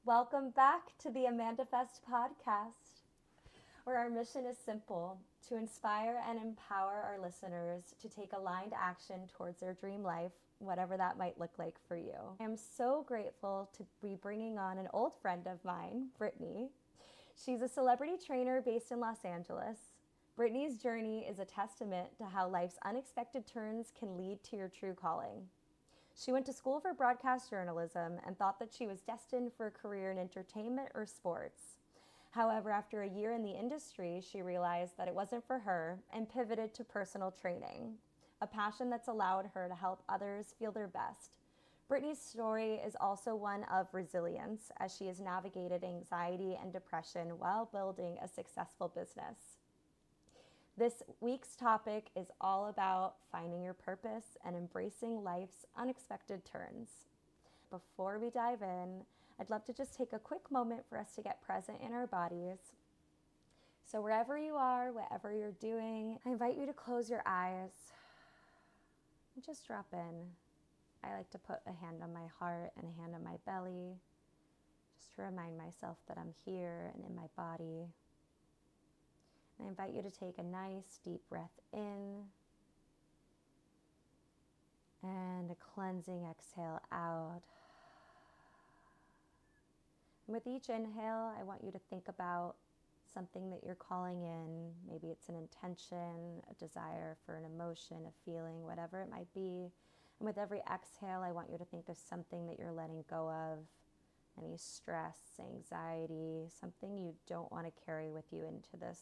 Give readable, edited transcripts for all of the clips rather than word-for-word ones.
Welcome back to the AmandaFest podcast, where our mission is simple: to inspire and empower our listeners to take aligned action towards their dream life, whatever that might look like for you. I am so grateful to be bringing on an old friend of mine, Brittany. She's a celebrity trainer based in Los Angeles. Brittany's journey is a testament to how life's unexpected turns can lead to your true calling. She went to school for broadcast journalism and thought that she was destined for a career in entertainment or sports. However, after a year in the industry, she realized that it wasn't for her and pivoted to personal training, a passion that's allowed her to help others feel their best. Brittany's story is also one of resilience, as she has navigated anxiety and depression while building a successful business. This week's topic is all about finding your purpose and embracing life's unexpected turns. Before we dive in, I'd love to just take a quick moment for us to get present in our bodies. So wherever you are, whatever you're doing, I invite you to close your eyes and just drop in. I like to put a hand on my heart and a hand on my belly, just to remind myself that I'm here and in my body. I invite you to take a nice deep breath in and a cleansing exhale out. And with each inhale, I want you to think about something that you're calling in. Maybe it's an intention, a desire for an emotion, a feeling, whatever it might be. And with every exhale, I want you to think of something that you're letting go of, any stress, anxiety, something you don't want to carry with you into this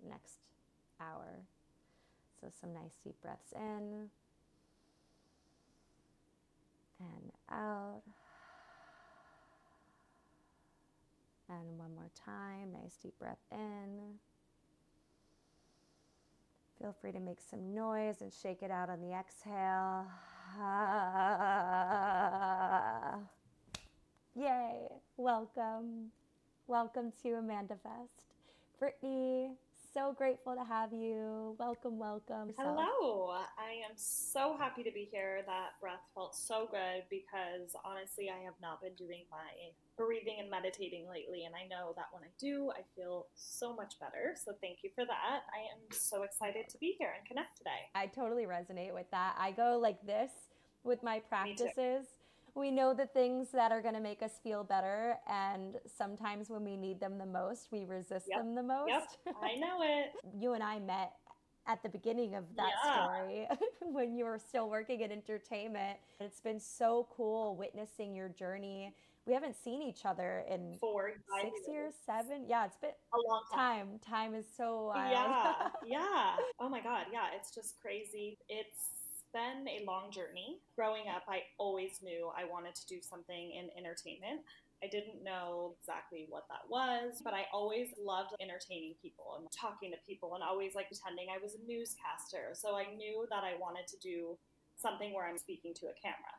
next hour. So some nice deep breaths in and out. And one more time, nice deep breath in. Feel free to make some noise and shake it out on the exhale. Yay, welcome. Welcome to AmandaFest. Brittany, so grateful to have you. Welcome, welcome. Hello. I am so happy to be here. That breath felt so good because honestly, I have not been doing my breathing and meditating lately. And I know that when I do, I feel so much better. So thank you for that. I am so excited to be here and connect today. I totally resonate with that. I go like this with my Me too. practices. We know the things that are going to make us feel better, and sometimes when we need them the most, we resist Yep. them the Yep. most. I know it. You and I met at the beginning of that Yeah. story when you were still working in entertainment. It's been so cool witnessing your journey. We haven't seen each other in For 6 years, years. seven. Yeah, it's been A long time. time is so wild. Yeah, yeah. Oh my God, yeah, it's just crazy. It's been a long journey. Growing up, I always knew I wanted to do something in entertainment. I didn't know exactly what that was, but I always loved entertaining people and talking to people and always like pretending I was a newscaster. So I knew that I wanted to do something where I'm speaking to a camera.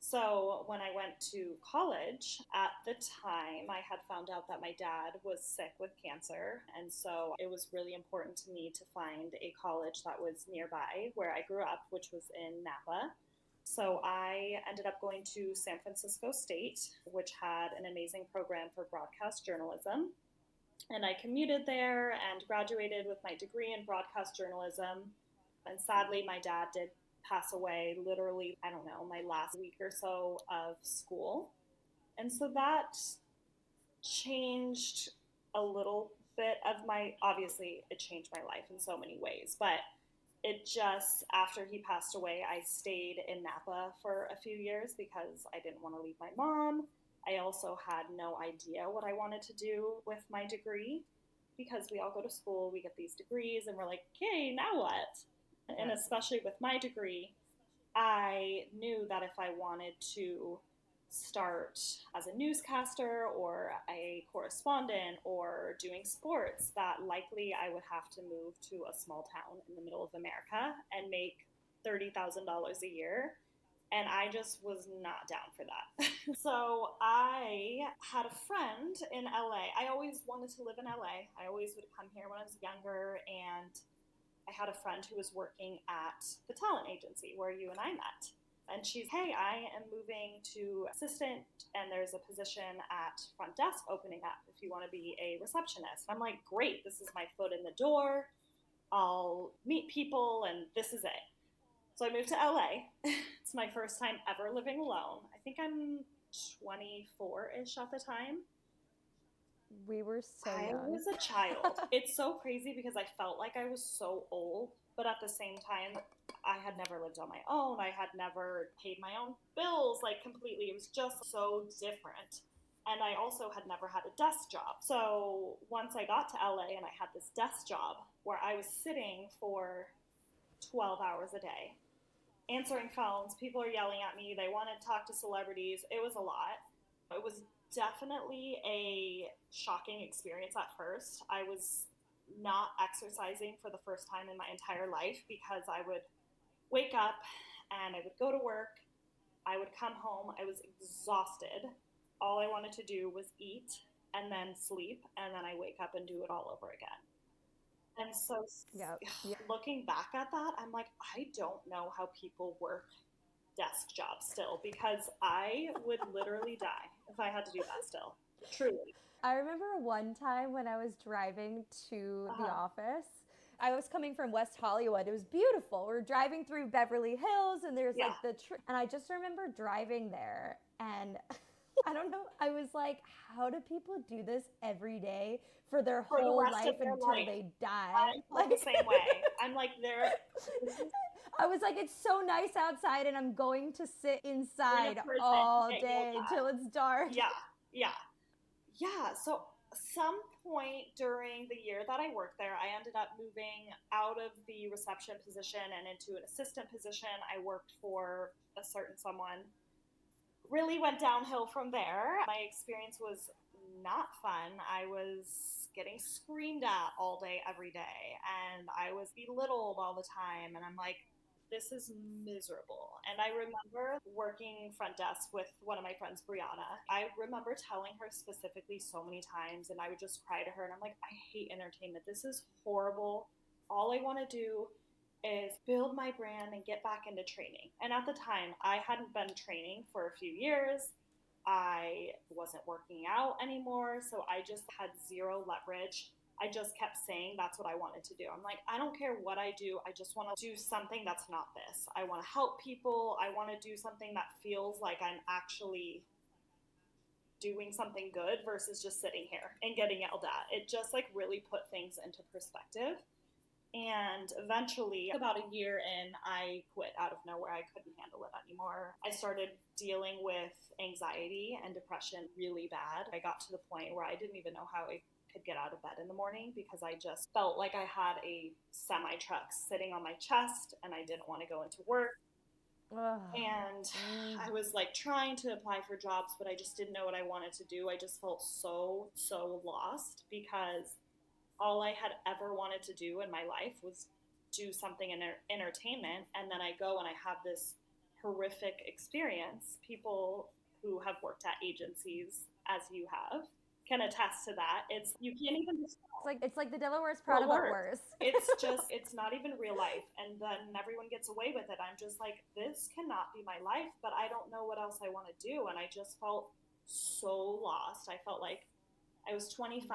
So when I went to college, at the time, I had found out that my dad was sick with cancer. And so it was really important to me to find a college that was nearby where I grew up, which was in Napa. So I ended up going to San Francisco State, which had an amazing program for broadcast journalism. And I commuted there and graduated with my degree in broadcast journalism. And sadly, my dad did pass away literally, I don't know, my last week or so of school. And so that changed a little bit of my, obviously, it changed my life in so many ways. But it just, after he passed away, I stayed in Napa for a few years because I didn't want to leave my mom. I also had no idea what I wanted to do with my degree because we all go to school, we get these degrees, and we're like, okay, now what? And Yes. especially with my degree, I knew that if I wanted to start as a newscaster or a correspondent or doing sports, that likely I would have to move to a small town in the middle of America and make $30,000 a year. And I just was not down for that. So I had a friend in LA. I always wanted to live in LA. I always would come here when I was younger, and I had a friend who was working at the talent agency where you and I met. And she's, hey, I am moving to assistant and there's a position at front desk opening up if you want to be a receptionist. I'm like, great, this is my foot in the door. I'll meet people and this is it. So I moved to LA. It's my first time ever living alone. I think I'm 24-ish at the time. We were so I young. was a child. It's so crazy because I felt like I was so old, but at the same time, I had never lived on my own. I had never paid my own bills, like completely. It was just so different. And I also had never had a desk job. So once I got to LA and I had this desk job where I was sitting for 12 hours a day, answering phones, people are yelling at me, they want to talk to celebrities. It was a lot. It was definitely a shocking experience at first. I was not exercising for the first time in my entire life because I would wake up and I would go to work. I would come home. I was exhausted. All I wanted to do was eat and then sleep, and then I wake up and do it all over again. And so, Yeah. Yeah. looking back at that, I'm like, I don't know how people work desk jobs still because I would literally die if I had to do that still. Truly. I remember one time when I was driving to the Uh-huh. office. I was coming from West Hollywood. It was beautiful. We are driving through Beverly Hills, and there's Yeah. like and I just remember driving there, and I don't know. I was like, how do people do this every day for their For the whole rest of life their until life. they die? I felt the same way. I'm like, I was like, it's so nice outside, and I'm going to sit in a inside prison all get yelled day at. till it's dark. Yeah. Yeah. Yeah. So some point during the year that I worked there, I ended up moving out of the reception position and into an assistant position. I worked for a certain someone. Really went downhill from there. My experience was not fun. I was getting screamed at all day, every day, and I was belittled all the time. And I'm like, this is miserable. And I remember working front desk with one of my friends, Brianna. I remember telling her specifically so many times, and I would just cry to her, and I'm like, I hate entertainment. This is horrible. All I want to do is build my brand and get back into training. And at the time, I hadn't been training for a few years. I wasn't working out anymore. So I just had zero leverage. I just kept saying that's what I wanted to do. I'm like, I don't care what I do. I just want to do something that's not this. I want to help people. I want to do something that feels like I'm actually doing something good versus just sitting here and getting yelled at. It just like really put things into perspective. And eventually, about a year in, I quit out of nowhere. I couldn't handle it anymore. I started dealing with anxiety and depression really bad. I got to the point where I didn't even know how I could get out of bed in the morning because I just felt like I had a semi truck sitting on my chest and I didn't want to go into work. Ugh. And I was like trying to apply for jobs, but I just didn't know what I wanted to do. I just felt so lost because all I had ever wanted to do in my life was do something in entertainment. And then I go and I have this horrific experience. People who have worked at agencies, as you have, can attest to that. You can't even describe It's like the Devil Wears Prada, what but works. worse. It's not even real life. And then everyone gets away with it. I'm just like, this cannot be my life, but I don't know what else I want to do. And I just felt so lost. I felt like I was 25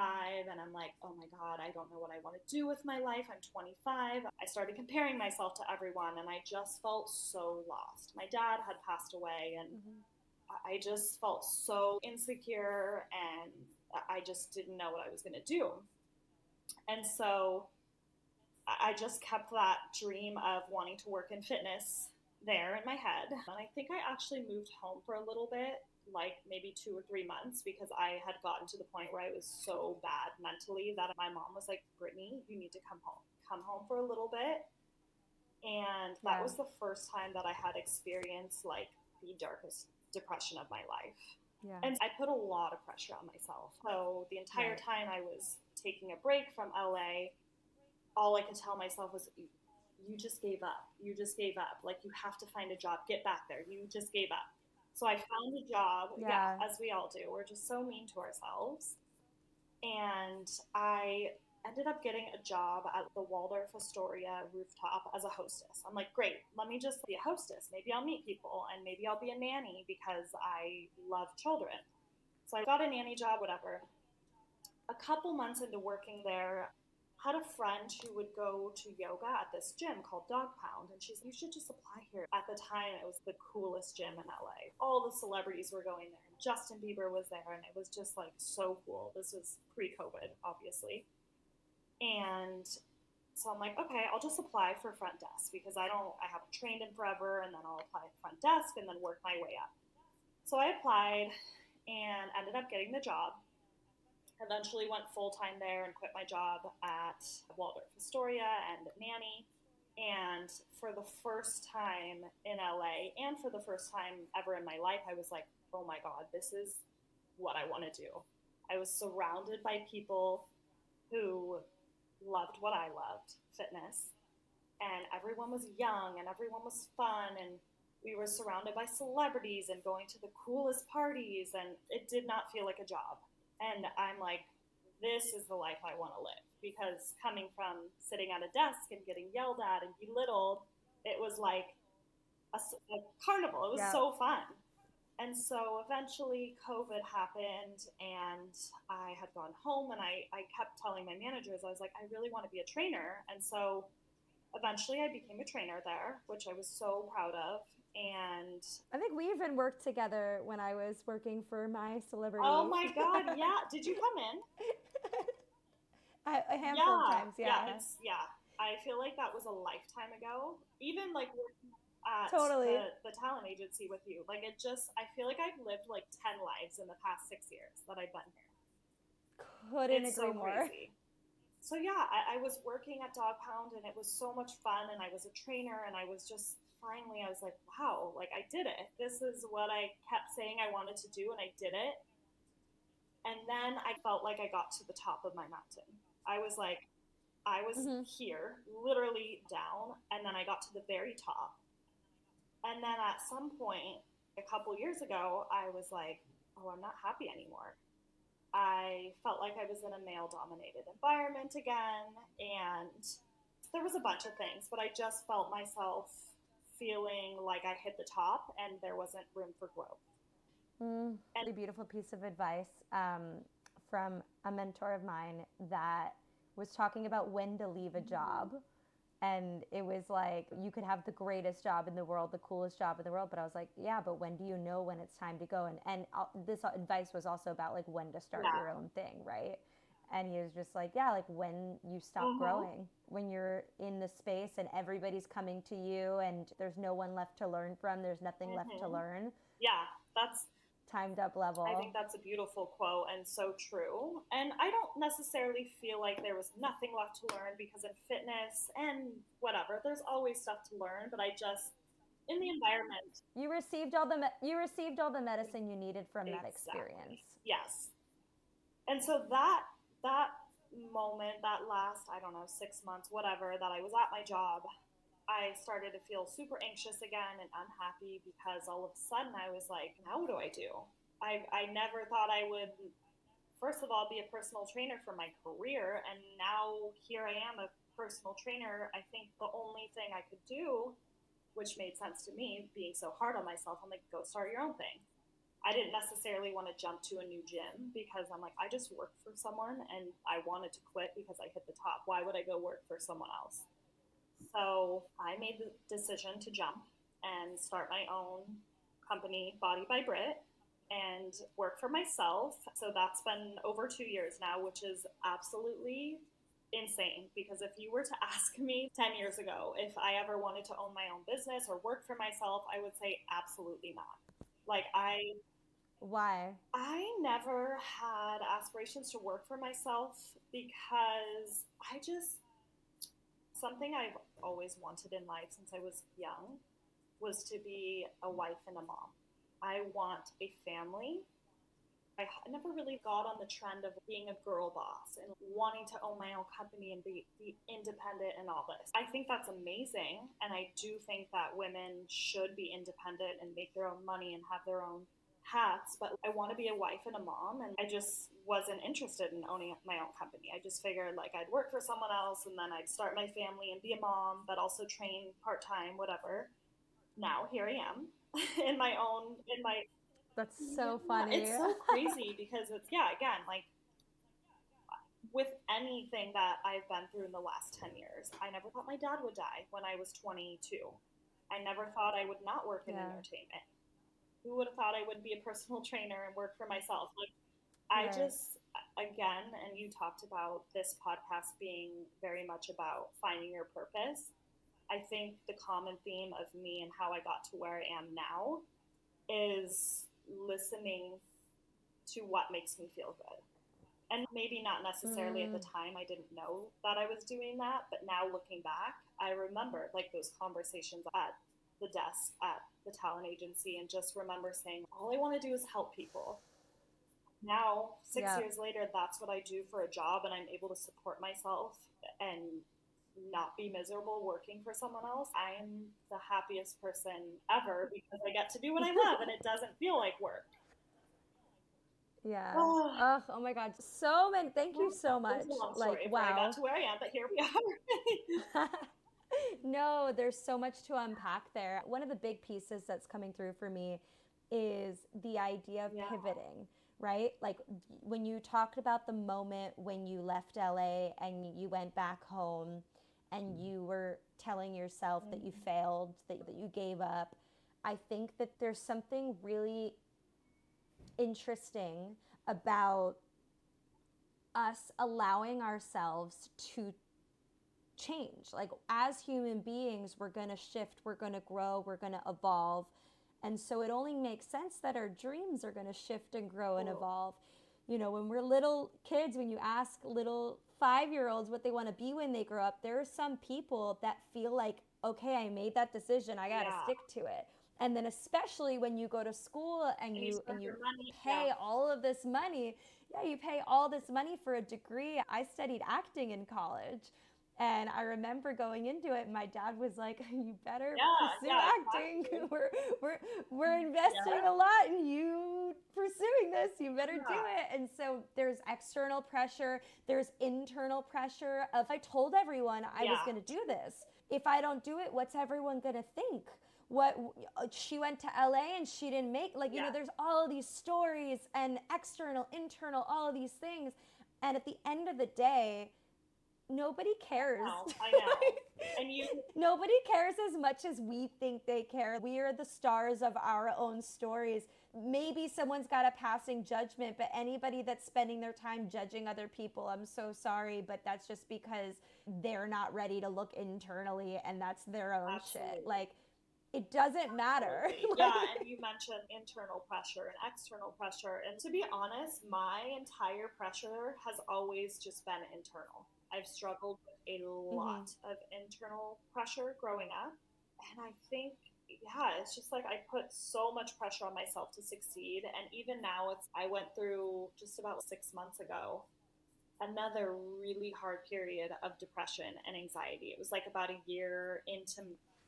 and I'm like, oh my God, I don't know what I want to do with my life. I'm 25. I started comparing myself to everyone and I just felt so lost. My dad had passed away and I just felt so insecure and I just didn't know what I was going to do. And so I just kept that dream of wanting to work in fitness there in my head. And I think I actually moved home for a little bit, like maybe 2 or 3 months, because I had gotten to the point where I was so bad mentally that my mom was like, Brittany, you need to come home. Come home for a little bit. And that was the first time that I had experienced like the darkest depression of my life. Yeah. And I put a lot of pressure on myself. So the entire time I was taking a break from LA, all I could tell myself was, you just gave up. You just gave up. Like, you have to find a job. Get back there. You just gave up. So I found a job. Yeah, as we all do. We're just so mean to ourselves. And I ended up getting a job at the Waldorf Astoria rooftop as a hostess. I'm like, great, let me just be a hostess. Maybe I'll meet people and maybe I'll be a nanny because I love children. So I got a nanny job, whatever. A couple months into working there, had a friend who would go to yoga at this gym called Dog Pound, and she's like, you should just apply here. At the time, it was the coolest gym in LA. All the celebrities were going there. Justin Bieber was there, and it was just like so cool. This was pre-COVID, obviously. And so I'm like, okay, I'll just apply for front desk because I haven't trained in forever, and then I'll apply at front desk and then work my way up. So I applied and ended up getting the job. Eventually went full time there and quit my job at Waldorf Astoria and Nanny. And for the first time in LA and for the first time ever in my life, I was like, oh my God, this is what I want to do. I was surrounded by people who loved what I loved, fitness, and everyone was young and everyone was fun, and we were surrounded by celebrities and going to the coolest parties, and it did not feel like a job. And I'm like, this is the life I want to live, because coming from sitting at a desk and getting yelled at and belittled, it was like a carnival. It was Yeah. so fun. And so eventually COVID happened and I had gone home, and I kept telling my managers, I was like, I really want to be a trainer. And so eventually I became a trainer there, which I was so proud of. And I think we even worked together when I was working for my oh celebrity. my God, yeah. Did you come in? A handful of Yeah, times, yeah, yeah. yeah. I feel like that was a lifetime ago. Even like working at Totally. the talent agency with you, like it just, I feel like I've lived like 10 lives in the past 6 years that I've been here. Couldn't It's agree so more. crazy. So yeah, I was working at Dog Pound and it was so much fun, and I was a trainer, and I was just finally, I was like, wow, like I did it. This is what I kept saying I wanted to do, and I did it. And then I felt like I got to the top of my mountain. I was like, I was Hmm. here, literally down, and then I got to the very top. And then at some point, a couple years ago, I was like, oh, I'm not happy anymore. I felt like I was in a male dominated environment again. And there was a bunch of things, but I just felt myself feeling like I hit the top and there wasn't room for growth. And A beautiful piece of advice from a mentor of mine that was talking about when to leave a job. And it was like, you could have the greatest job in the world, the coolest job in the world. But I was like, yeah, but when do you know when it's time to go? And this advice was also about like when to start yeah. your own thing, right? And he was just like, yeah, like when you stop Mm-hmm. growing, when you're in the space and everybody's coming to you and there's no one left to learn from, there's nothing left to Mm-hmm. learn, Yeah, that's, timed up I level. think that's a beautiful quote and so true. And I don't necessarily feel like there was nothing left to learn, because in fitness and whatever, there's always stuff to learn, but I just, in the environment, You received all the medicine you needed from that exactly. experience. Yes. And so that moment, that last, I don't know, 6 months, whatever, that I was at my job, I started to feel super anxious again and unhappy, because all of a sudden I was like, now what do I do? I never thought I would, first of all, be a personal trainer for my career. And now here I am, a personal trainer. I think the only thing I could do, which made sense to me, being so hard on myself, I'm like, go start your own thing. I didn't necessarily want to jump to a new gym, because I'm like, I just worked for someone and I wanted to quit because I hit the top. Why would I go work for someone else? So I made the decision to jump and start my own company, Body by Brit, and work for myself. So that's been over 2 years now, which is absolutely insane. Because if you were to ask me 10 years ago if I ever wanted to own my own business or work for myself, I would say absolutely not. Like Why? I never had aspirations to work for myself, because I just, something I've always wanted in life since I was young was to be a wife and a mom. I want a family. I never really got on the trend of being a girl boss and wanting to own my own company and be independent and all this. I think that's amazing. And I do think that women should be independent and make their own money and have their own hats. But I want to be a wife and a mom. And I just wasn't interested in owning my own company. I just figured like I'd work for someone else and then I'd start my family and be a mom, but also train part time, whatever. Now here I am in my own, in my, That's so yeah, funny. it's so crazy because it's, yeah, again, like with anything that I've been through in the last 10 years, I never thought my dad would die when I was 22. I never thought I would not work in Yeah. entertainment. Who would have thought I would be a personal trainer and work for myself? Like, I Right. just, again, and you talked about this podcast being very much about finding your purpose. I think the common theme of me and how I got to where I am now is listening to what makes me feel good. And maybe not necessarily at the Mm, time, I didn't know that I was doing that, but now looking back, I remember like those conversations at the desk at the talent agency and just remember saying, all I want to do is help people. Now, six yeah. years later, that's what I do for a job, and I'm able to support myself and not be miserable working for someone else. I'm the happiest person ever because I get to do what I love and it doesn't feel like work. Yeah. Oh, Oh my God. So many. Thank you so it was a much. long Like, story of where I got wow. to where I am, but here we are. No, there's so much to unpack there. One of the big pieces that's coming through for me is the idea of Yeah. pivoting, right? Like when you talked about the moment when you left LA and you went back home and you were telling yourself that you Mm-hmm. failed, that you gave up. I think that there's something really interesting about us allowing ourselves to change. Like as human beings, we're going to shift, we're going to grow, we're going to evolve. And so it only makes sense that our dreams are going to shift and grow and Cool. evolve. You know, when we're little kids, when you ask little 5 year olds what they want to be when they grow up, there are some people that feel like, okay, I made that decision, I got to Yeah. stick to it. And then especially when you go to school and And you you spend your money. Yeah. pay all of this money, yeah, you pay all this money for a degree. I studied acting in college. And I remember going into it, my dad was like, "You better Yeah. pursue Yeah. acting. Exactly. We're we're Yeah. investing a lot in you pursuing this. You better do Yeah. it." And so there's external pressure, there's internal pressure of I told everyone I was Yeah. going to do this. If I don't do it, what's everyone going to think? What she went to LA and she didn't make, like, you know, Yeah. there's all of these stories and external, internal, all of these things. And at the end of the day, nobody cares. I know. And you, Nobody cares as much as we think they care. We are the stars of our own stories. Maybe someone's got a passing judgment, but anybody that's spending their time judging other people, I'm so sorry, but that's just because they're not ready to look internally and that's their own shit. absolutely. Like, it doesn't matter. Absolutely. Like, Yeah, and you mentioned internal pressure and external pressure. And to be honest, my entire pressure has always just been internal. I've struggled with a mm-hmm. lot of internal pressure growing up. And I think, yeah, it's just like I put so much pressure on myself to succeed. And even now, I went through just about 6 months ago another really hard period of depression and anxiety. It was like about a year into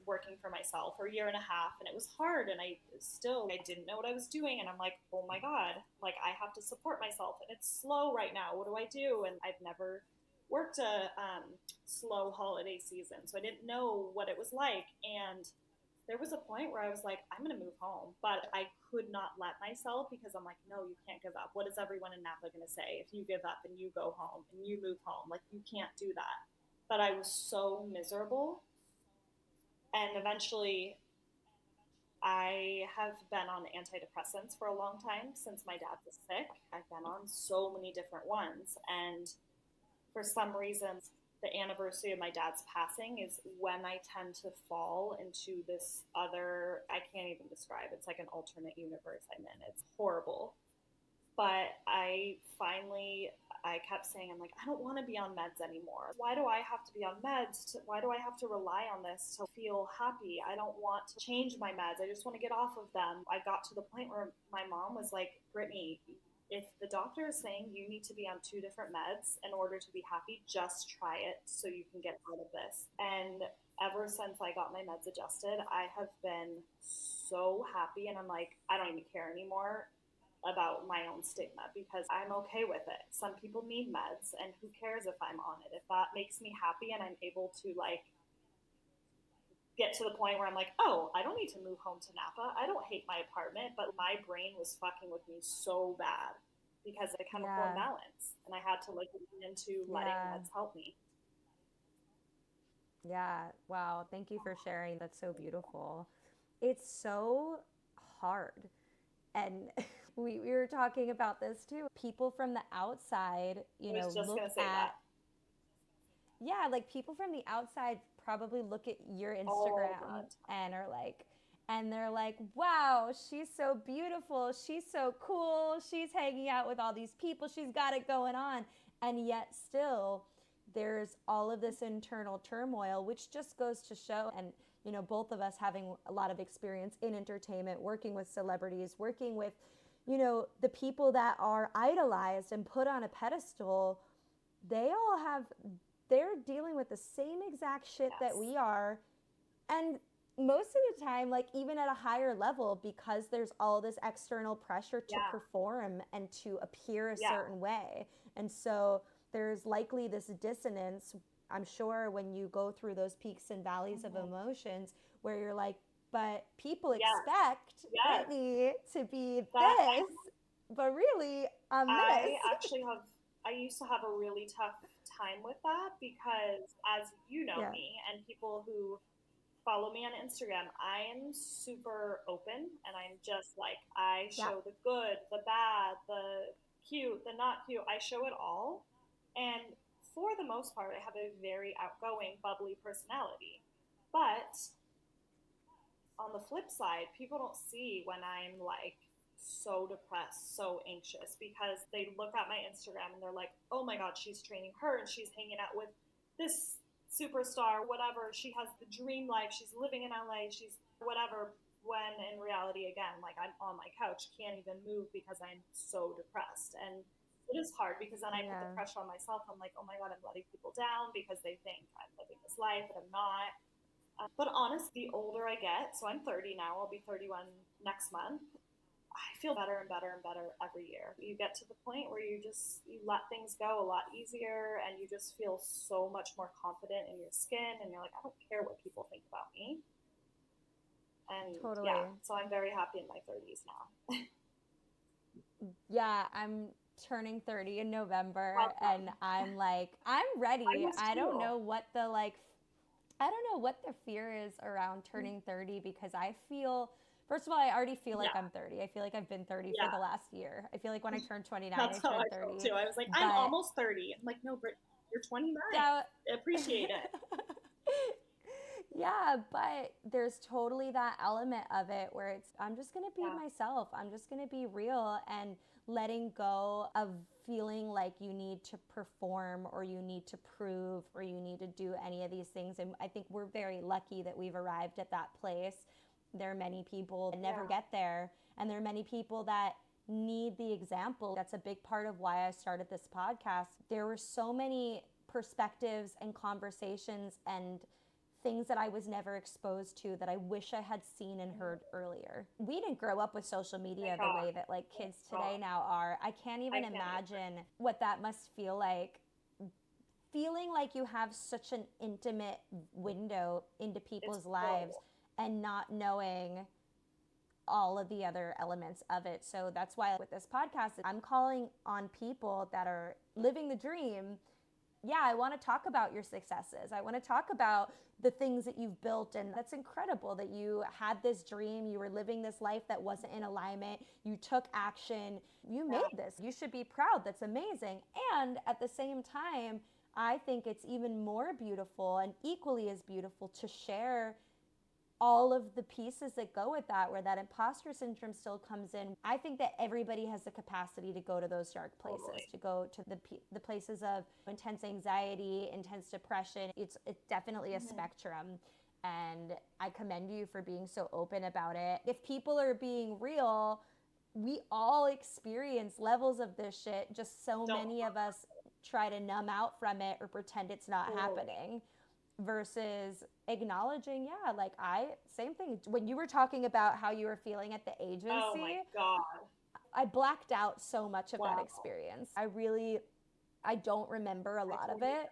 working for myself, or a year and a half, and it was hard, and I didn't know what I was doing, and I'm like, oh my god, like I have to support myself and it's slow right now, what do I do? And I've never worked a slow holiday season, so I didn't know what it was like. And there was a point where I was like, I'm going to move home, but I could not let myself, because I'm like, no, you can't give up. What is everyone in Napa going to say if you give up and you go home and you move home? Like, you can't do that. But I was so miserable. And eventually, I have been on antidepressants for a long time since my dad was sick. I've been on so many different ones. And for some reason, the anniversary of my dad's passing is when I tend to fall into this other, I can't even describe. It's like an alternate universe I'm in. It's horrible. But I kept saying, I'm like, I don't want to be on meds anymore. Why do I have to be on meds? Why do I have to rely on this to feel happy? I don't want to change my meds. I just want to get off of them. I got to the point where my mom was like, Brittany, if the doctor is saying you need to be on two different meds in order to be happy, just try it so you can get out of this. And ever since I got my meds adjusted, I have been so happy. And I'm like, I don't even care anymore. about my own stigma because I'm okay with it. Some people need meds, and who cares if I'm on it? If that makes me happy and I'm able to like get to the point where I'm like, oh, I don't need to move home to Napa. I don't hate my apartment, but my brain was fucking with me so bad because the chemical Yeah. imbalance, and I had to like lean into letting Yeah. meds help me. Yeah. Wow. Thank you for sharing. That's so beautiful. It's so hard. And we were talking about this too. People from the outside, I was just look gonna say at, that. yeah, like people from the outside probably look at your Oh Instagram god. and they're like, wow, she's so beautiful. She's so cool. She's hanging out with all these people. She's got it going on. And yet still, there's all of this internal turmoil, which just goes to show, and, both of us having a lot of experience in entertainment, working with celebrities, working with, the people that are idolized and put on a pedestal, they all have, they're dealing with the same exact shit that Yes. we are. And most of the time, like even at a higher level, because there's all this external pressure to Yeah. perform and to appear a Yeah. certain way. And so there's likely this dissonance, I'm sure, when you go through those peaks and valleys of Mm-hmm. emotions where you're like, but people Yes. expect Yes. Brittany to be That this, but really I'm I this. actually have, I used to have a really tough time with that because, as you know Yeah. me, and people who follow me on Instagram, I am super open and I'm just like, I Yeah. show the good, the bad, the cute, the not cute. I show it all. And for the most part, I have a very outgoing, bubbly personality. But on the flip side, people don't see when I'm like so depressed, so anxious because they look at my Instagram and they're like, oh my God, she's training her and she's hanging out with this superstar, whatever. She has the dream life. She's living in LA. She's whatever. When in reality, again, like I'm on my couch, can't even move because I'm so depressed. And it is hard because then I put the Yeah. pressure on myself. I'm like, oh my God, I'm letting people down because they think I'm living this life and I'm not. But honestly, the older I get, so I'm 30 now, I'll be 31 next month. I feel better and better and better every year. You get to the point where you let things go a lot easier and you just feel so much more confident in your skin and you're like, I don't care what people think about me. And yeah, Totally. so I'm very happy in my 30s now. Yeah, I'm turning 30 in November and Welcome. I'm like, I'm I ready. was too. I don't know what the fear is around turning 30 because I feel, first of all, I already feel like Yeah, I'm 30. I feel like I've been 30 for yeah. the last year. I feel like when I turned 29, That's I how I turned felt 30. too. I was like, I'm But almost 30. I'm like, no, Britt, you're 29. that, Appreciate it. yeah, but there's totally that element of it where it's, I'm just going to be Yeah. myself. I'm just going to be real and letting go of feeling like you need to perform or you need to prove or you need to do any of these things. And I think we're very lucky that we've arrived at that place. There are many people that never Yeah. get there, and there are many people that need the example. That's a big part of why I started this podcast. There were so many perspectives and conversations and things that I was never exposed to that I wish I had seen and heard earlier. We didn't grow up with social Thank media the God. way that like Thank kids today God. now are. I can't I even can't either. imagine what that must feel like, feeling like you have such an intimate window into It's people's lives horrible. and not knowing all of the other elements of it. So that's why with this podcast, I'm calling on people that are living the dream. Yeah, I want to talk about your successes. I want to talk about the things that you've built. And that's incredible that you had this dream. You were living this life that wasn't in alignment. You took action. You Yeah. made this. You should be proud. That's amazing. And at the same time, I think it's even more beautiful and equally as beautiful to share all of the pieces that go with that, where that imposter syndrome still comes in. I think that everybody has the capacity to go to those dark places, Totally. to go to the places of intense anxiety, intense depression. It's definitely a Mm-hmm. spectrum, and I commend you for being so open about it. If people are being real, we all experience levels of this shit. Just so Don't many of us try to numb out from it or pretend it's not totally. happening versus acknowledging, yeah, same thing. When you were talking about how you were feeling at the Oh my agency, God. I blacked out so much of that Wow. experience. I don't remember a lot of totally it.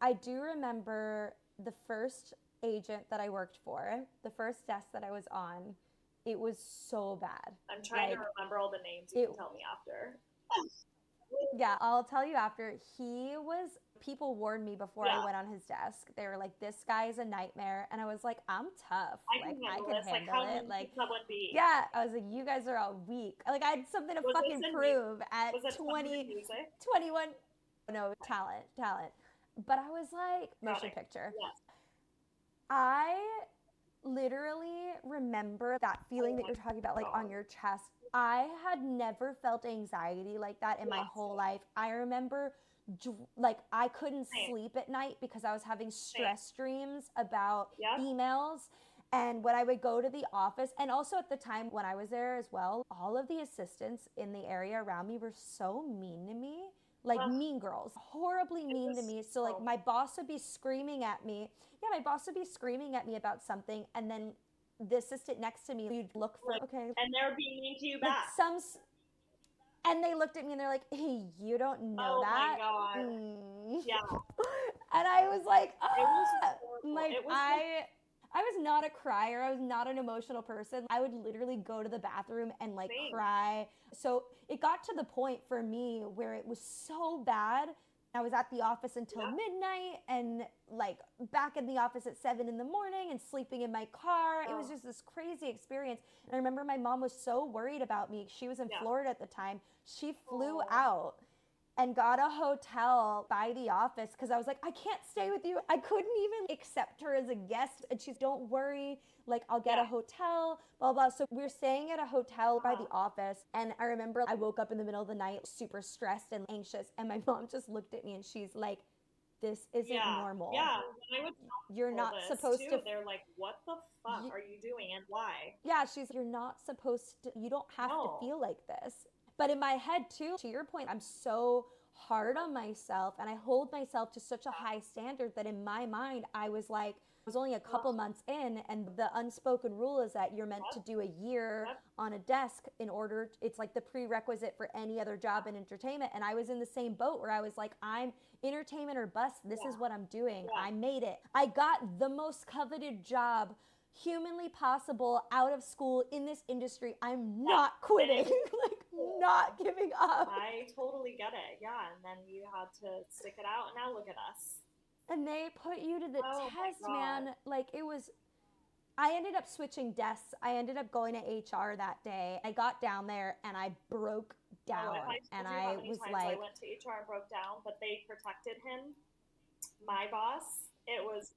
I do remember the first agent that I worked for, the first desk that I was on. It was so bad. I'm trying to Like, remember all the names. You can tell me after. yeah, I'll tell you after. People warned me before I Yeah. went on his desk. They were like, this guy's a nightmare. And I was like, I'm tough. I Like, can I handle can this. Like, handle how it. mean Like, could someone be? yeah, I was like, you guys are all weak. Like, I had something to Was this fucking in prove at was it something 20, in music? 21. No, talent. But I was like, Got motion it. picture. Yes. I literally remember that feeling Oh that my you're talking about, like God. on your chest. I had never felt anxiety like that in my Yes. whole life. I remember like I couldn't Same. sleep at night because I was having Same. stress dreams about Yep. emails. And when I would go to the office, and also at the time when I was there as well, all of the assistants in the area around me were so mean to me, like Ugh, mean girls, horribly it's mean to just me. So like so my boss would be screaming at me. Yeah, my boss would be screaming at me about something, and then the assistant next to me, you'd look for, like, okay, and they're being mean to you like back. and they looked at me and they're like, hey, you don't know Oh my that. God. Yeah. And I was like, It was horrible. like It was like, I was not a crier. I was not an emotional person. I would literally go to the bathroom and like same. cry. So it got to the point for me where it was so bad. I was at the office until Yeah. midnight and like back in the office at 7 in the morning and sleeping in my car. It was just this crazy experience. And I remember my mom was so worried about me. She was in Yeah. Florida at the time. She flew Oh. out and got a hotel by the office because I was like, I can't stay with you. I couldn't even accept her as a guest. And she's, don't worry, like I'll get Yeah. a hotel, blah, blah. So we're staying at a hotel by the Wow. office. And I remember I woke up in the middle of the night, super stressed and anxious. And my mom just looked at me and she's like, this isn't Yeah. normal. Yeah. When I would tell You're people not this supposed too, to. they're like, what the fuck Y- are you doing and why? yeah, you're not supposed to, you don't have to No. feel like this. But in my head too, to your point, I'm so hard on myself and I hold myself to such a high standard that in my mind, I was like, I was only a couple months in, and the unspoken rule is that you're meant to do a year Yep. on a desk in order, it's like the prerequisite for any other job in entertainment. And I was in the same boat where I was like, I'm entertainment or bust. This is what I'm doing. Yeah. I made it. I got the most coveted job humanly possible out of school in this industry. I'm not quitting, like not giving up. I totally get it. Yeah. And then you had to stick it out. And now look at us. And they put you to the Oh my test, God. man. Like it was, I ended up switching desks. I ended up going to HR that day. I got down there and I broke down. Oh, if I told and you I how many was times like, I went to HR and broke down, but they protected him. My boss, it was.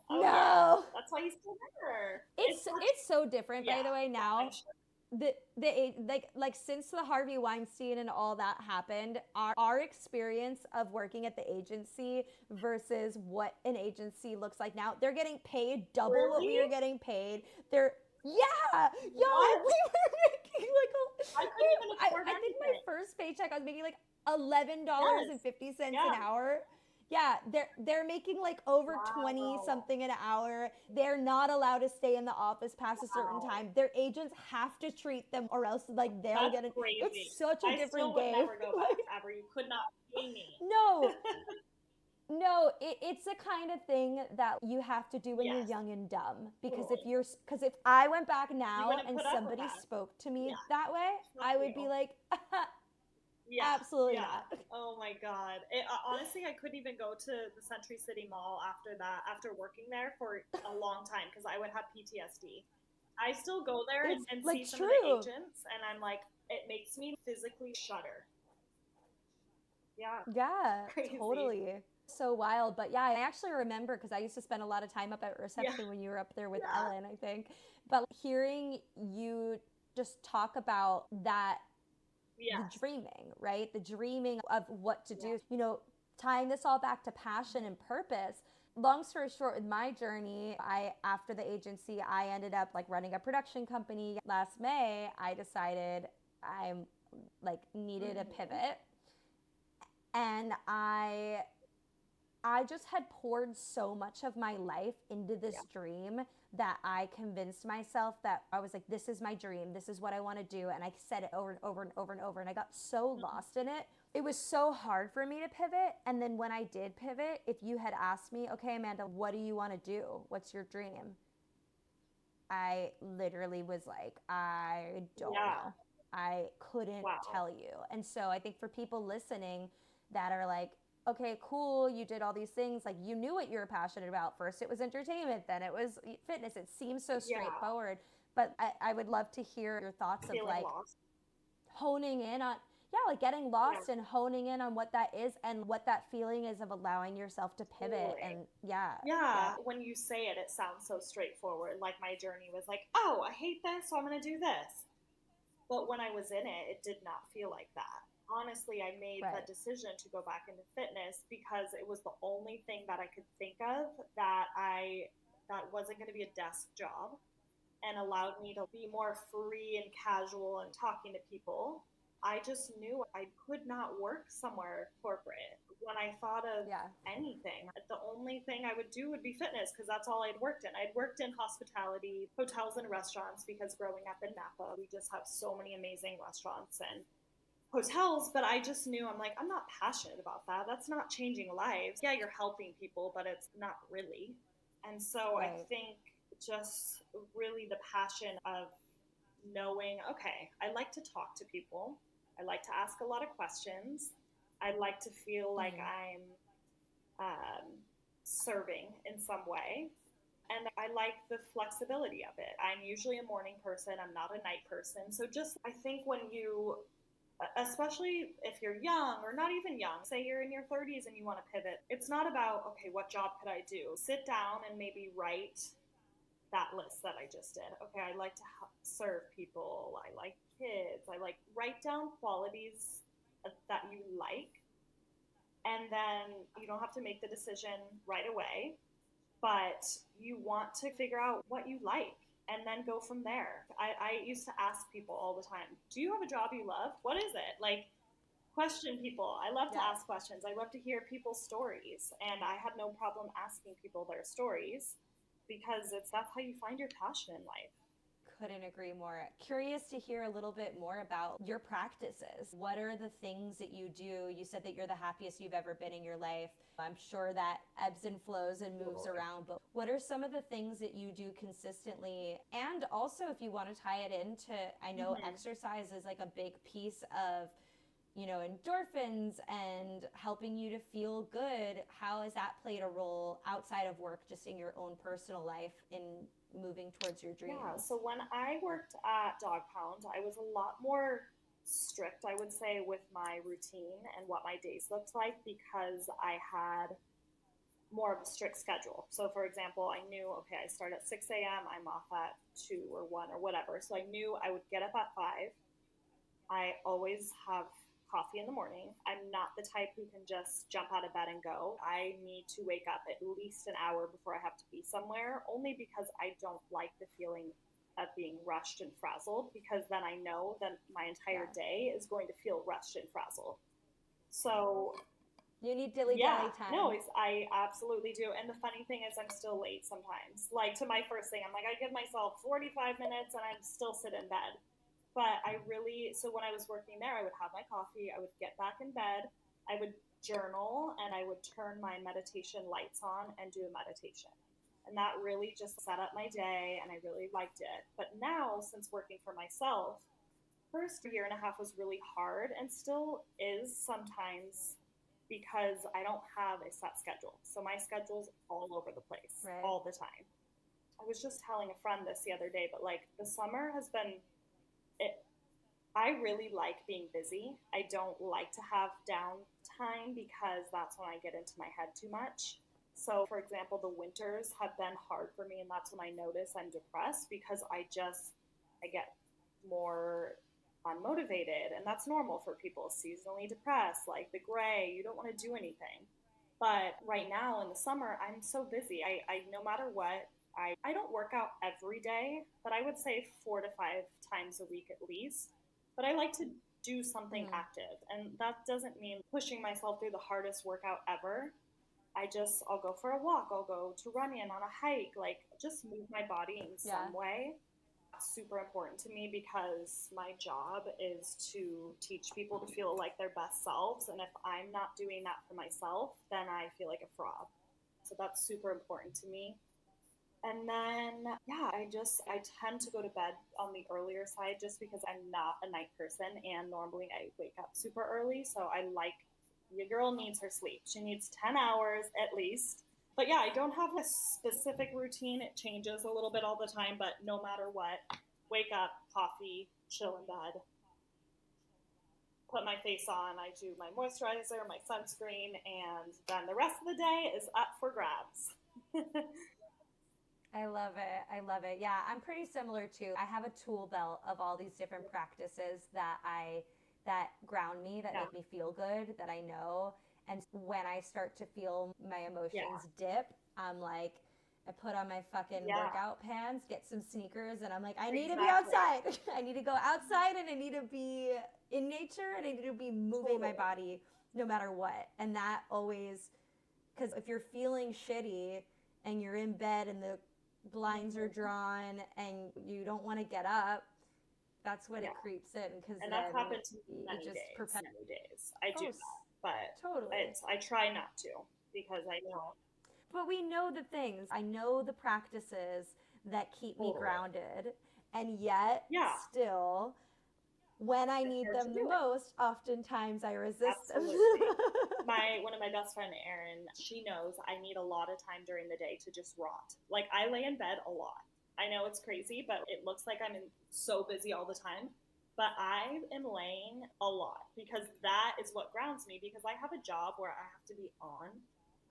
Oh no. yeah, that's why he's still there. It's so different, by the way, now. I'm sure. Like since the Harvey Weinstein and all that happened, our experience of working at the agency versus what an agency looks like now, they're getting paid double what we Really? are getting paid. Yo, we What? were making like I couldn't even afford I think my anything. first paycheck I was making like $11.50 Yeah. an hour. Yeah, they're making like over Wow. 20 something an hour. They're not allowed to stay in the office past a certain Wow. time. Their agents have to treat them or else like they'll That's get it. crazy. It's such a I different still would game. never go back ever. You could not pay me. No, it's the kind of thing that you have to do when you're Yes. young and dumb. Because Totally. if I went back now wouldn't and put up with somebody that. spoke to me Yeah. that way, Fuck I would you. be like, Yeah. absolutely Yeah. not. Oh my God. Honestly, I couldn't even go to the Century City Mall after that, after working there for a long time, because I would have PTSD. I still go there It's, and like, see some of the true. agents, and I'm like, it makes me physically shudder. Yeah. Yeah, Crazy. totally. So wild. But yeah, I actually remember because I used to spend a lot of time up at reception when you were up there with Yeah. Ellen, I think. But hearing you just talk about that, Yeah. the dreaming, right? The dreaming of what to do, tying this all back to passion and purpose. Long story short, with my journey, after the agency, I ended up like running a production company. Last May, I decided I needed a pivot. And I I just had poured so much of my life into this dream that I convinced myself that I was like, this is my dream. This is what I want to do. And I said it over and over and over and over. And I got so lost in it. It was so hard for me to pivot. And then when I did pivot, if you had asked me, okay, Amanda, what do you want to do? What's your dream? I literally was like, I don't know. I couldn't tell you. And so I think for people listening that are like, okay, cool, you did all these things, like you knew what you were passionate about. First it was entertainment, then it was fitness. It seems so straightforward. But I would love to hear your thoughts of like lost. Honing in on, like getting lost and honing in on what that is and what that feeling is of allowing yourself to pivot. And when you say it, it sounds so straightforward. Like my journey was like, oh, I hate this, so I'm going to do this. But when I was in it, it did not feel like that. Honestly, I made that decision to go back into fitness because it was the only thing that I could think of that wasn't going to be a desk job and allowed me to be more free and casual and talking to people. I just knew I could not work somewhere corporate. When I thought of anything, the only thing I would do would be fitness because that's all I'd worked in. I'd worked in hospitality, hotels and restaurants because growing up in Napa, we just have so many amazing restaurants and hotels, but I just knew I'm not passionate about that. That's not changing lives. Yeah, you're helping people, but it's not really. And so I think just really the passion of knowing, okay, I like to talk to people. I like to ask a lot of questions. I like to feel like I'm serving in some way. And I like the flexibility of it. I'm usually a morning person. I'm not a night person. So just, I think when you, especially if you're young or not even young, say you're in your 30s and you want to pivot, it's not about, okay, what job could I do? Sit down and maybe write that list that I just did. Okay, I like to serve people. I like kids. Write down qualities that you like. And then you don't have to make the decision right away, but you want to figure out what you like and then go from there. I used to ask people all the time, do you have a job you love? What is it? Question people. I love to ask questions. I love to hear people's stories. And I had no problem asking people their stories because that's how you find your passion in life. Couldn't agree more. Curious to hear a little bit more about your practices. What are the things that you do? You said that you're the happiest you've ever been in your life. I'm sure that ebbs and flows and moves around, but what are some of the things that you do consistently? And also, if you want to tie it into, I know exercise is like a big piece of, endorphins and helping you to feel good. How has that played a role outside of work, just in your own personal life in moving towards your dreams? Yeah, so when I worked at Dog Pound, I was a lot more strict, I would say, with my routine and what my days looked like because I had more of a strict schedule. So for example, I knew, okay, I start at 6 a.m., I'm off at 2 or 1 or whatever. So I knew I would get up at 5. I always have coffee in the morning. I'm not the type who can just jump out of bed and go. I need to wake up at least an hour before I have to be somewhere, only because I don't like the feeling of being rushed and frazzled, because then I know that my entire day is going to feel rushed and frazzled. So you need dilly-dally time. No, I absolutely do. And the funny thing is I'm still late sometimes. To my first thing, I'm like, I give myself 45 minutes and I'm still sit in bed. But so when I was working there, I would have my coffee, I would get back in bed, I would journal, and I would turn my meditation lights on and do a meditation. And that really just set up my day, and I really liked it. But now, since working for myself, first year and a half was really hard and still is sometimes because I don't have a set schedule. So my schedule's all over the place all the time. I was just telling a friend this the other day, but the summer has been... I really like being busy. I don't like to have downtime because that's when I get into my head too much. So, for example, the winters have been hard for me, and that's when I notice I'm depressed because I get more unmotivated, and that's normal for people seasonally depressed, like the gray, you don't want to do anything. But right now in the summer, I'm so busy. I no matter what, I don't work out every day, but I would say 4 to 5 times a week at least. But I like to do something active. And that doesn't mean pushing myself through the hardest workout ever. I'll go for a walk, I'll go to running on a hike, like just move my body in Yeah. some way. That's super important to me because my job is to teach people to feel like their best selves. And if I'm not doing that for myself, then I feel like a fraud. So that's super important to me. And then, yeah, I tend to go to bed on the earlier side just because I'm not a night person and normally I wake up super early. So I like, your girl needs her sleep. She needs 10 hours at least. But yeah, I don't have a specific routine. It changes a little bit all the time, but no matter what, wake up, coffee, chill in bed, put my face on, I do my moisturizer, my sunscreen, and then the rest of the day is up for grabs. I love it. I love it. Yeah, I'm pretty similar too. I have a tool belt of all these different practices that ground me, that Yeah. make me feel good, that I know. And when I start to feel my Yeah. emotions dip, I'm like, I put on my fucking Yeah. workout pants, get some sneakers, and I'm like, I need to be Exactly. outside. I need to go outside and I need to be in nature and I need to be moving my Totally. body no matter what. And that always, because if you're feeling shitty and you're in bed and the blinds are Mm-hmm. drawn and you don't want to get up, that's when it Yeah. creeps in, because And that's then happened to me it many just days. perpetuates. Many days. I do Oh, that. But totally. I try not to because I know. But we know the things. I know the practices that keep me Totally. grounded, and yet Yeah. still, when I It's need hard to them the do it. most, oftentimes I resist them. Absolutely. One of my best friend Erin, she knows I need a lot of time during the day to just rot. Like I lay in bed a lot. I know it's crazy, but it looks like so busy all the time. But I am laying a lot because that is what grounds me because I have a job where I have to be on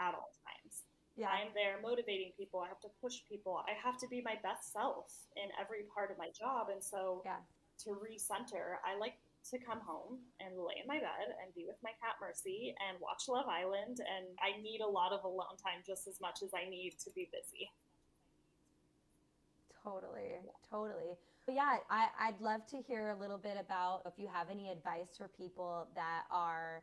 at all times. Yeah. I'm there motivating people. I have to push people. I have to be my best self in every part of my job. And so Yeah. to recenter, I like to come home and lay in my bed and be with my cat Mercy and watch Love Island. And I need a lot of alone time just as much as I need to be busy. Totally, totally. But yeah, I'd love to hear a little bit about if you have any advice for people that are,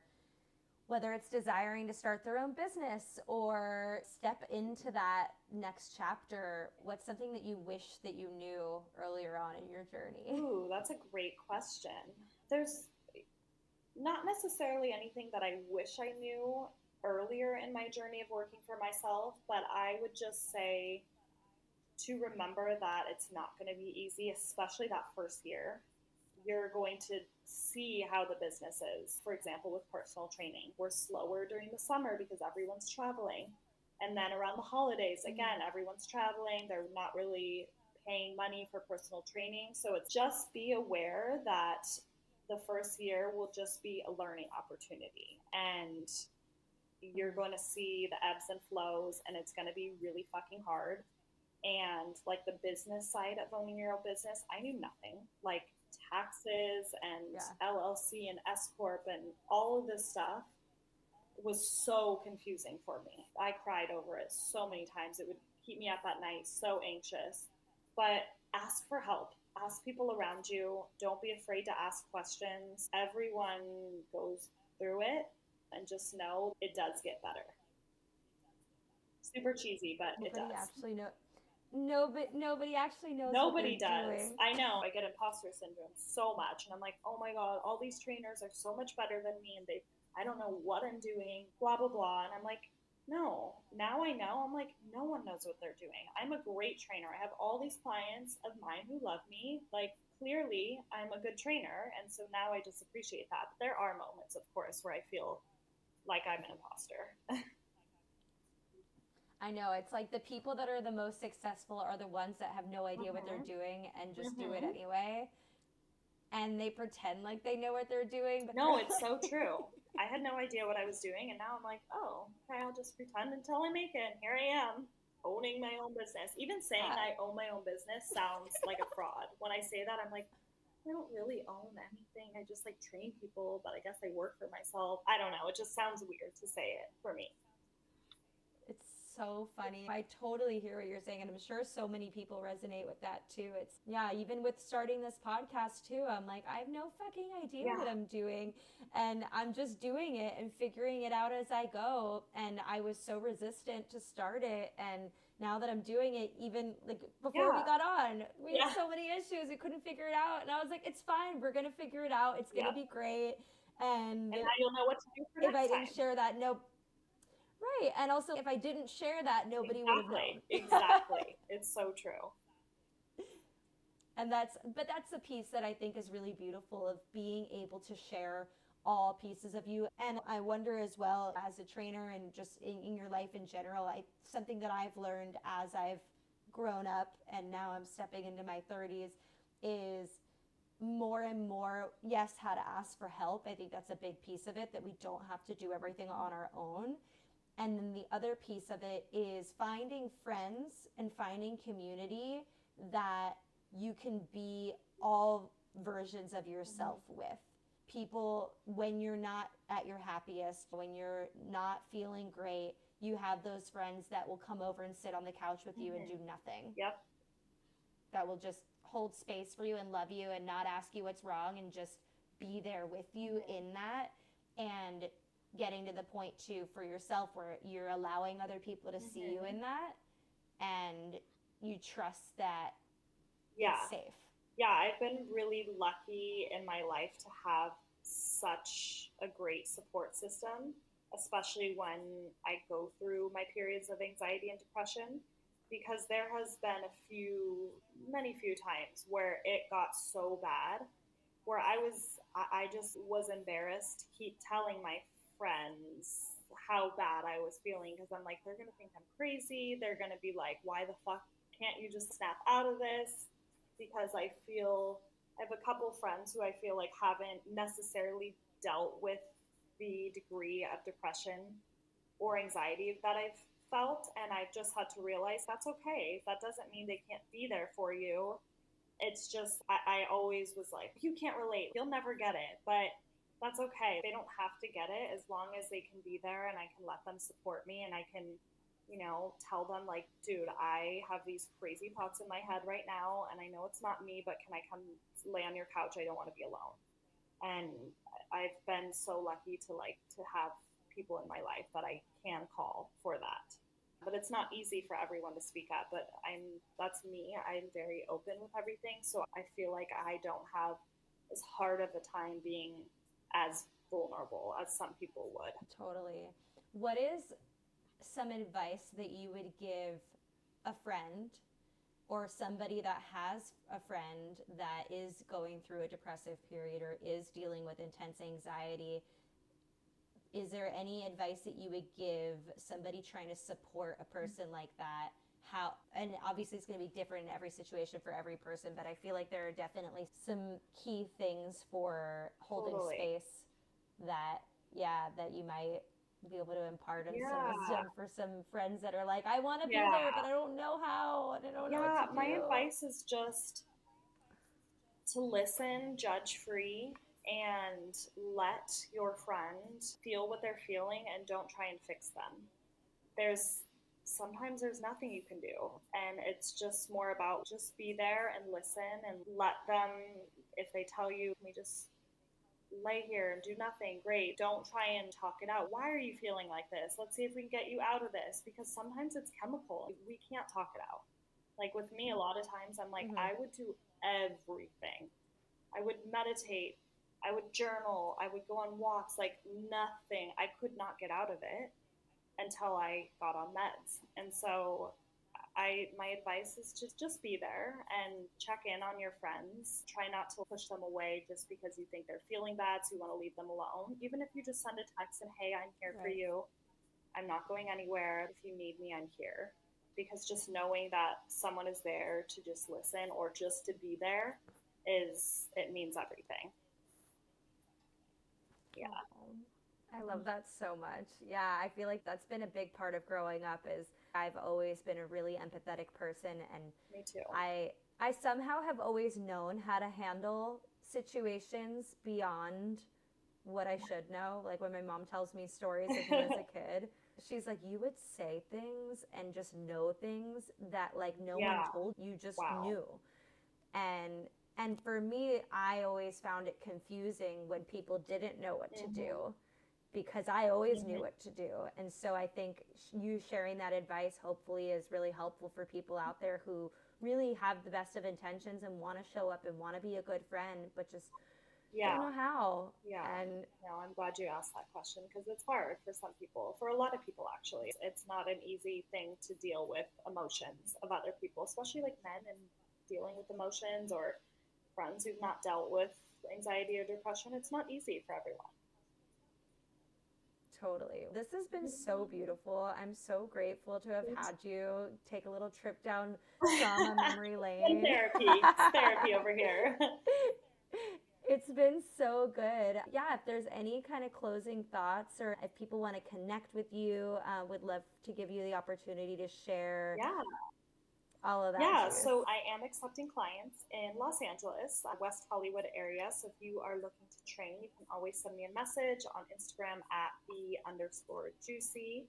whether it's desiring to start their own business or step into that next chapter. What's something that you wish that you knew earlier on in your journey? Ooh, that's a great question. There's not necessarily anything that I wish I knew earlier in my journey of working for myself, but I would just say to remember that it's not going to be easy, especially that first year. You're going to see how the business is. For example, with personal training, we're slower during the summer because everyone's traveling. And then around the holidays, again, everyone's traveling. They're not really paying money for personal training. So it's just be aware that the first year will just be a learning opportunity. And you're going to see the ebbs and flows, and it's going to be really fucking hard. And like the business side of owning your own business, I knew nothing. Like taxes and Yeah. LLC and S corp and all of this stuff was so confusing for me. I cried over it so many times. It would keep me up at night, so anxious. But ask for help. Ask people around you. Don't be afraid to ask questions. Everyone goes through it, and just know it does get better. Super cheesy, but it Nobody does. actually know. Nobody actually knows what they're Nobody does. doing. I know. I get imposter syndrome so much. And I'm like, oh my God, all these trainers are so much better than me. And I don't know what I'm doing, blah, blah, blah. And I'm like, no, now I know. I'm like, no one knows what they're doing. I'm a great trainer. I have all these clients of mine who love me. Like, clearly, I'm a good trainer. And so now I just appreciate that. But there are moments, of course, where I feel like I'm an imposter. I know, it's like the people that are the most successful are the ones that have no idea what they're Mm-hmm. doing and just do it Mm-hmm. anyway. And they pretend like they know what they're doing, but No, they're it's so like, true. I had no idea what I was doing, and now I'm like, oh, okay, I'll just pretend until I make it. And here I am, owning my own business. Even saying uh, I own my own business sounds like a fraud. When I say that, I'm like, I don't really own anything. I just like train people, but I guess I work for myself. I don't know. It just sounds weird to say it for me. it's so funny. I totally hear what you're saying, and I'm sure so many people resonate with that too. It's, yeah, even with starting this podcast too, I'm like, I have no fucking idea what I'm doing, and I'm just doing it and figuring it out as I go. And I was so resistant to start it, and now that I'm doing it, even like before we got on, we had so many issues, we couldn't figure it out, and I was like, it's fine, we're gonna figure it out, it's gonna be great. And now you'll know what to do for if next I didn't time. share that, right. And also, if I didn't share that, nobody would have known. Exactly. It's so true. And that's a piece that I think is really beautiful, of being able to share all pieces of you. And I wonder as well, as a trainer and just in your life in general, something that I've learned as I've grown up and now I'm stepping into my 30s is more and more, yes, how to ask for help. I think that's a big piece of it, that we don't have to do everything on our own. And then the other piece of it is finding friends and finding community that you can be all versions of yourself with. People, when you're not at your happiest, when you're not feeling great, you have those friends that will come over and sit on the couch with you and do nothing. Yep. That will just hold space for you and love you and not ask you what's wrong and just be there with you in that. And getting to the point too for yourself where you're allowing other people to see you in that, and you trust that it's safe. Yeah, I've been really lucky in my life to have such a great support system, especially when I go through my periods of anxiety and depression, because there has been many few times where it got so bad where I just was embarrassed to keep telling my friends how bad I was feeling, because I'm like, they're going to think I'm crazy. They're going to be like, why the fuck can't you just snap out of this? Because I have a couple friends who I feel like haven't necessarily dealt with the degree of depression or anxiety that I've felt. And I've just had to realize that's okay. That doesn't mean they can't be there for you. It's just, I always was like, you can't relate. You'll never get it. But that's okay. They don't have to get it, as long as they can be there and I can let them support me, and I can, tell them like, dude, I have these crazy thoughts in my head right now, and I know it's not me, but can I come lay on your couch? I don't want to be alone. And I've been so lucky to have people in my life that I can call for that. But it's not easy for everyone to speak up, but that's me. I'm very open with everything. So I feel like I don't have as hard of a time being as vulnerable as some people would. Totally. What is some advice that you would give a friend or somebody that has a friend that is going through a depressive period or is dealing with intense anxiety? Is there any advice that you would give somebody trying to support a person like that? How, and obviously it's going to be different in every situation for every person, but I feel like there are definitely some key things for holding space that you might be able to impart on some wisdom for some friends that are like, I want to be there, but I don't know how, and I don't know what to do. My advice is just to listen, judge free, and let your friend feel what they're feeling, and don't try and fix them. Sometimes there's nothing you can do, and it's just more about just be there and listen and let them, if they tell you, let me just lay here and do nothing, great. Don't try and talk it out. Why are you feeling like this? Let's see if we can get you out of this, because sometimes it's chemical. We can't talk it out. Like with me, a lot of times I'm like, I would do everything. I would meditate, I would journal, I would go on walks, like nothing. I could not get out of it until I got on meds. And so my advice is to just be there and check in on your friends. Try not to push them away just because you think they're feeling bad, so you want to leave them alone. Even if you just send a text and, hey, I'm here for you. I'm not going anywhere. If you need me, I'm here. Because just knowing that someone is there to just listen or just to be there it means everything. Yeah. I love that so much. Yeah, I feel like that's been a big part of growing up, is I've always been a really empathetic person, and me too. I somehow have always known how to handle situations beyond what I should know. Like when my mom tells me stories of me as a kid, she's like, you would say things and just know things that like no one Yeah. told you, just Wow. knew. And and for me, I always found it confusing when people didn't know what to Mm-hmm. do because I always knew Mm-hmm. what to do. And so I think you sharing that advice hopefully is really helpful for people out there who really have the best of intentions and want to show up and want to be a good friend, but just don't Yeah. know how. Yeah. And No, I'm glad you asked that question because it's hard for some people, for a lot of people actually. It's not an easy thing to deal with emotions of other people, especially like men and dealing with emotions or friends who've not dealt with anxiety or depression. It's not easy for everyone. totally. This has been so beautiful. I'm so grateful to have had you take a little trip down trauma memory Fun lane. therapy. It's therapy over here. It's been so good. Yeah, if there's any kind of closing thoughts or if people want to connect with you, would love to give you the opportunity to share Yeah. all of that Yeah, juice. so I am accepting clients in Los Angeles, West Hollywood area. So if you are looking to train, you can always send me a message on Instagram at the_juicy.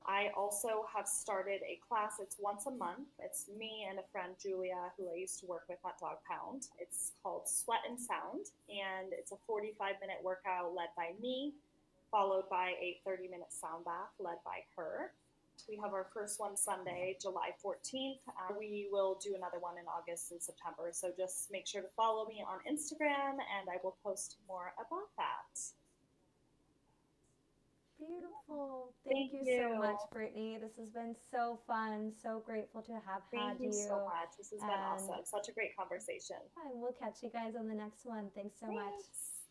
I also have started a class. It's once a month. It's me and a friend, Julia, who I used to work with at Dog Pound. It's called Sweat and Sound, and it's a 45-minute workout led by me, followed by a 30-minute sound bath led by her. We have our first one Sunday, July 14th. We will do another one in August and September. So just make sure to follow me on Instagram and I will post more about that. Beautiful. Thank Thank you so you. much, Brittany. This has been so fun. So grateful to have had Thank you so you. much. This has been And awesome. Such a great conversation. we'll catch you guys on the next one. Thanks so much. Thanks.